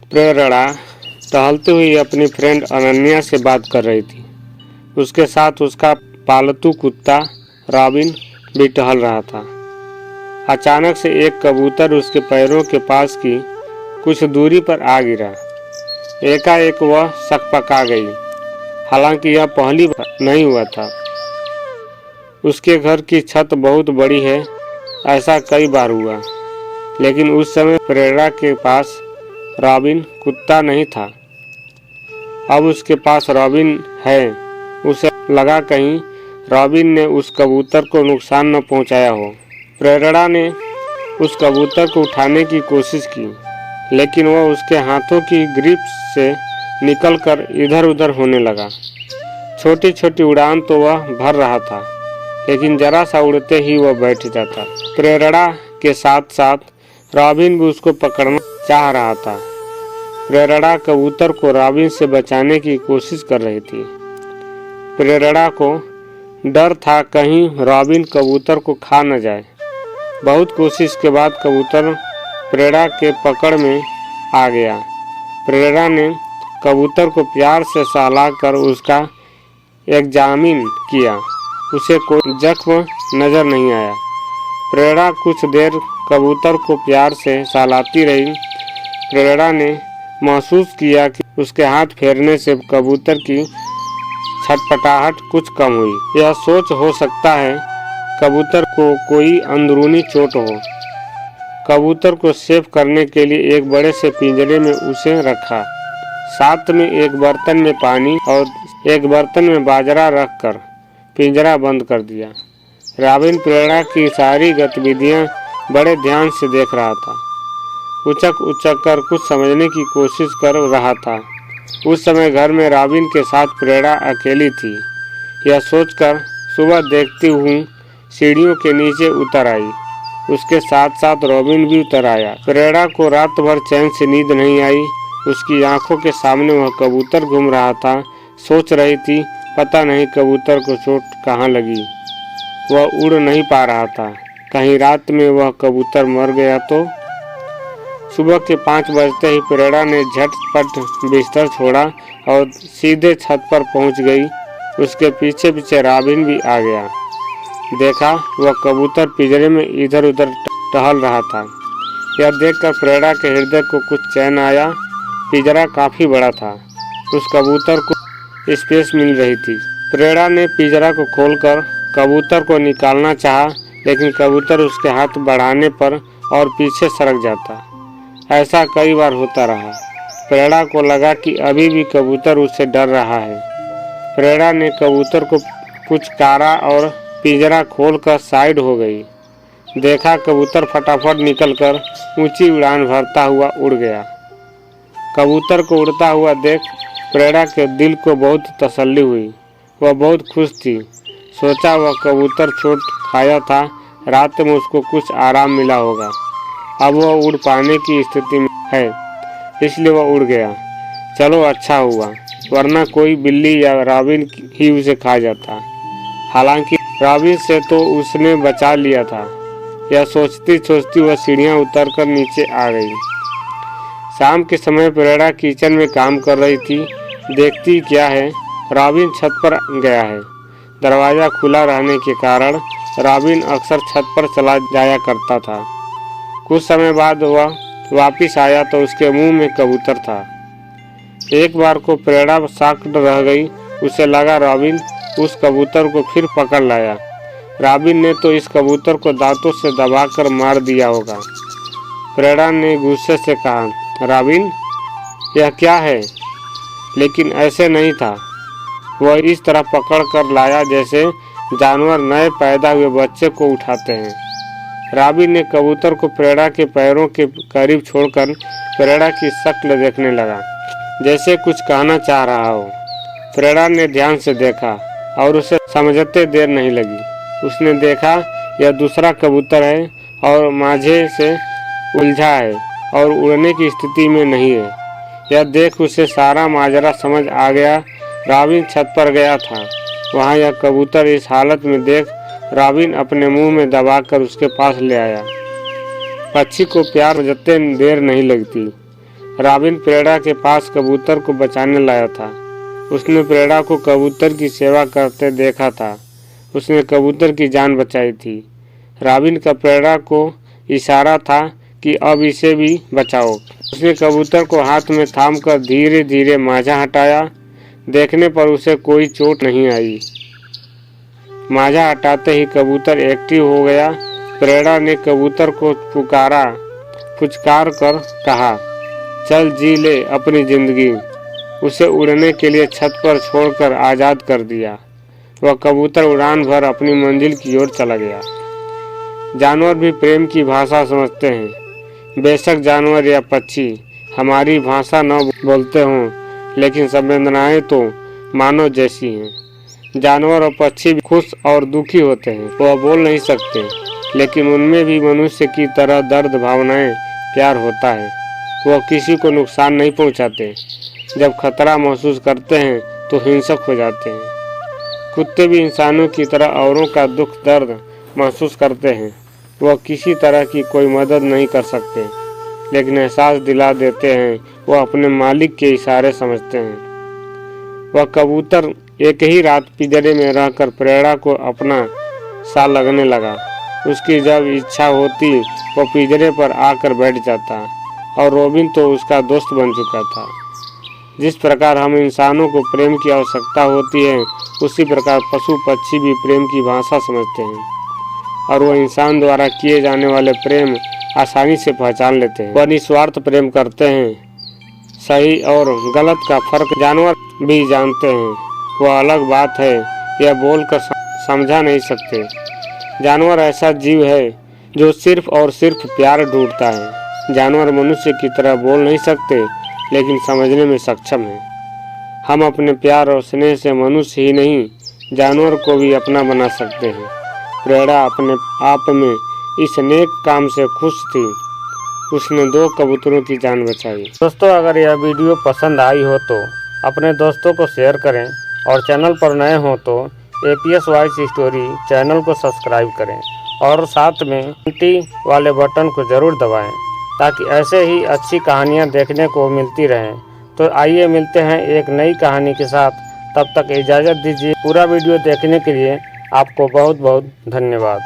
प्रेरणा टहलती हुई अपनी फ्रेंड अनन्या से बात कर रही थी। उसके साथ उसका पालतू कुत्ता रॉबिन भी टहल रहा था। अचानक से एक कबूतर उसके पैरों के पास की कुछ दूरी पर आ गिरा। एकाएक वह सकपका गई। हालांकि यह पहली बार नहीं हुआ था। उसके घर की छत बहुत बड़ी है, ऐसा कई बार हुआ, लेकिन उस समय प्रेरणा के पास रॉबिन कुत्ता नहीं था। अब उसके पास रॉबिन है। उसे लगा कहीं रॉबिन ने उस कबूतर को नुकसान न पहुंचाया हो। प्रेरणा ने उस कबूतर को उठाने की कोशिश की, लेकिन वह उसके हाथों की ग्रिप से निकलकर इधर उधर होने लगा। छोटी छोटी उड़ान तो वह भर रहा था, लेकिन जरा सा उड़ते ही वह बैठ जाता। प्रेरणा के साथ साथ रॉबिन भी उसको पकड़ना चाह रहा था। प्रेरणा कबूतर को रॉबिन से बचाने की कोशिश कर रही थी। प्रेरणा को डर था कहीं रॉबिन कबूतर को खा न जाए। बहुत कोशिश के बाद कबूतर प्रेरणा के पकड़ में आ गया। प्रेरणा ने कबूतर को प्यार से सहलाकर उसका एग्जामिन किया। उसे कोई जख्म नजर नहीं आया। प्रेरणा कुछ देर कबूतर को प्यार से सहलाती रही। प्रेरणा ने महसूस किया कि उसके हाथ फेरने से कबूतर की छटपटाहट कुछ कम हुई। यह सोच हो सकता है कबूतर को कोई अंदरूनी चोट हो। कबूतर को सेफ करने के लिए एक बड़े से पिंजरे में उसे रखा। साथ में एक बर्तन में पानी और एक बर्तन में बाजरा रखकर पिंजरा बंद कर दिया। रॉबिन प्रेरणा की सारी गतिविधियां बड़े ध्यान से देख रहा था। उचक उचक कर कुछ समझने की कोशिश कर रहा था। उस समय घर में रॉबिन के साथ प्रेरणा अकेली थी। यह सोचकर सुबह देखती हूँ सीढ़ियों के नीचे उतर आई। उसके साथ साथ रॉबिन भी उतर आया। प्रेरणा को रात भर चैन से नींद नहीं आई। उसकी आंखों के सामने वह कबूतर घूम रहा था। सोच रही थी पता नहीं कबूतर को चोट कहाँ लगी। वह उड़ नहीं पा रहा था। कहीं रात में वह कबूतर मर गया तो। सुबह के 5 बजते ही प्रेरणा ने झटपट बिस्तर छोड़ा और सीधे छत पर पहुंच गई। उसके पीछे पीछे रॉबिन भी आ गया। देखा वह कबूतर पिंजरे में इधर उधर टहल रहा था। यह देखकर प्रेरणा के हृदय को कुछ चैन आया। पिंजरा काफी बड़ा था। उस कबूतर को स्पेस मिल रही थी। प्रेरणा ने पिंजरा को खोलकर कबूतर को निकालना चाहा, लेकिन कबूतर उसके हाथ बढ़ाने पर और पीछे सरक जाता। ऐसा कई बार होता रहा। प्रेरणा को लगा कि अभी भी कबूतर उससे डर रहा है। प्रेरणा ने कबूतर को पुचकारा और पिंजरा खोलकर साइड हो गई। देखा कबूतर फटाफट निकलकर ऊंची उड़ान भरता हुआ उड़ गया। कबूतर को उड़ता हुआ देख प्रेरणा के दिल को बहुत तसल्ली हुई। वह बहुत खुश थी। सोचा वह कबूतर चोट खाया था, रात में उसको कुछ आराम मिला होगा। अब वह उड़ पाने की स्थिति में है, इसलिए वह उड़ गया। चलो अच्छा हुआ, वरना कोई बिल्ली या रॉबिन ही उसे खा जाता। हालांकि रॉबिन से तो उसने बचा लिया था। यह सोचती सोचती वह सीढ़ियां उतरकर नीचे आ गई। शाम के समय प्रेरणा किचन में काम कर रही थी। देखती क्या है, रॉबिन छत पर गया है। दरवाज़ा खुला रहने के कारण रॉबिन अक्सर छत पर चला जाया करता था। कुछ समय बाद वह वापस आया तो उसके मुंह में कबूतर था। एक बार को प्रेरणा शॉक्ड रह गई। उसे लगा रॉबिन उस कबूतर को फिर पकड़ लाया। रॉबिन ने तो इस कबूतर को दांतों से दबाकर मार दिया होगा। प्रेरणा ने गुस्से से कहा, रॉबिन यह क्या है? लेकिन ऐसे नहीं था। वह इस तरह पकड़ कर लाया जैसे जानवर नए पैदा हुए बच्चे को उठाते हैं। रॉबिन ने कबूतर को प्रेरणा के पैरों के करीब छोड़कर प्रेरणा की शक्ल देखने लगा, जैसे कुछ कहना चाह रहा हो। प्रेरणा ने ध्यान से देखा और उसे समझते देर नहीं लगी। उसने देखा यह दूसरा कबूतर है और मांझे से उलझा है और उड़ने की स्थिति में नहीं है। यह देख उसे सारा माजरा समझ आ गया। रॉबिन छत पर गया था। वहाँ यह कबूतर इस हालत में देख रॉबिन अपने मुंह में दबाकर उसके पास ले आया। पक्षी को प्यार जतने देर नहीं लगती। रॉबिन प्रेरणा के पास कबूतर को बचाने लाया था। उसने प्रेरणा को कबूतर की सेवा करते देखा था। उसने कबूतर की जान बचाई थी। रॉबिन का प्रेरणा को इशारा था कि अब इसे भी बचाओ। उसने कबूतर को हाथ में थामकर धीरे धीरे मांझा हटाया। देखने पर उसे कोई चोट नहीं आई। मांझा हटाते ही कबूतर एक्टिव हो गया। प्रेरणा ने कबूतर को पुचकार कर कहा, चल जी ले अपनी जिंदगी। उसे उड़ने के लिए छत पर छोड़कर आज़ाद कर दिया। वह कबूतर उड़ान भर अपनी मंजिल की ओर चला गया। जानवर भी प्रेम की भाषा समझते हैं। बेशक जानवर या पक्षी हमारी भाषा न बोलते हों, लेकिन संवेदनाएं तो मानव जैसी हैं। जानवर और पक्षी भी खुश और दुखी होते हैं। वह बोल नहीं सकते, लेकिन उनमें भी मनुष्य की तरह दर्द, भावनाएं, प्यार होता है। वह किसी को नुकसान नहीं पहुंचाते। जब खतरा महसूस करते हैं तो हिंसक हो जाते हैं। कुत्ते भी इंसानों की तरह औरों का दुख दर्द महसूस करते हैं। वह किसी तरह की कोई मदद नहीं कर सकते, लेकिन एहसास दिला देते हैं। वह अपने मालिक के इशारे समझते हैं। वह कबूतर एक ही रात पिंजरे में रहकर प्रेरणा को अपना सा लगने लगा। उसकी जब इच्छा होती वह पिंजरे पर आकर बैठ जाता, और रॉबिन तो उसका दोस्त बन चुका था। जिस प्रकार हम इंसानों को प्रेम की आवश्यकता होती है, उसी प्रकार पशु पक्षी भी प्रेम की भाषा समझते हैं, और वह इंसान द्वारा किए जाने वाले प्रेम आसानी से पहचान लेते हैं। वह निस्वार्थ प्रेम करते हैं। सही और गलत का फर्क जानवर भी जानते हैं। वह अलग बात है, यह बोलकर समझा नहीं सकते। जानवर ऐसा जीव है जो सिर्फ और सिर्फ प्यार ढूंढता है। जानवर मनुष्य की तरह बोल नहीं सकते, लेकिन समझने में सक्षम है। हम अपने प्यार और स्नेह से मनुष्य ही नहीं, जानवर को भी अपना बना सकते हैं। प्रेरणा अपने आप में इस नेक काम से खुश थी। उसने 2 कबूतरों की जान बचाई। दोस्तों, अगर यह वीडियो पसंद आई हो तो अपने दोस्तों को शेयर करें, और चैनल पर नए हो तो APS वॉइस स्टोरी चैनल को सब्सक्राइब करें, और साथ में घंटी वाले बटन को ज़रूर दबाएं, ताकि ऐसे ही अच्छी कहानियां देखने को मिलती रहें। तो आइए मिलते हैं एक नई कहानी के साथ। तब तक इजाज़त दीजिए। पूरा वीडियो देखने के लिए आपको बहुत बहुत धन्यवाद।